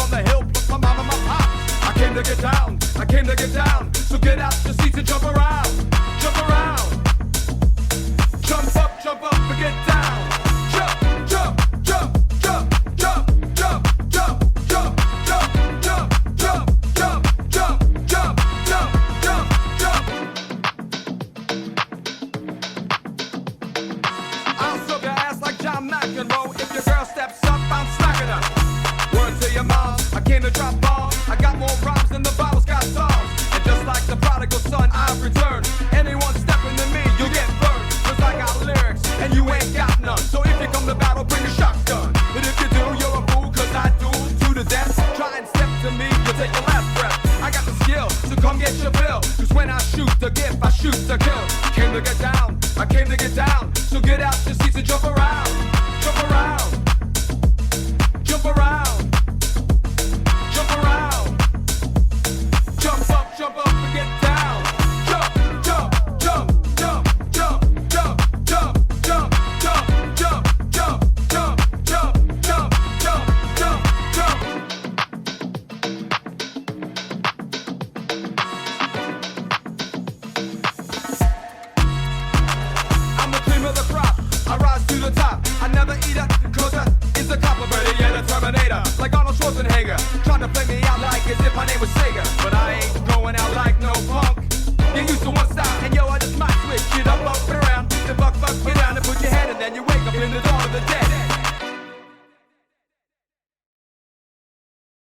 on the hill, plus my mom and my pop. I came to get down, I came to get down. So get out your seats and jump around, jump around. Jump up and get down. Jump, jump, jump, jump, jump, jump, jump, jump, jump, jump, jump, jump, jump, jump, jump, jump, jump. I'll serve your ass like John McEnroe. If your girl steps up, I'm smacking her. Word to your mom, I came to drop bombs. I got more rhymes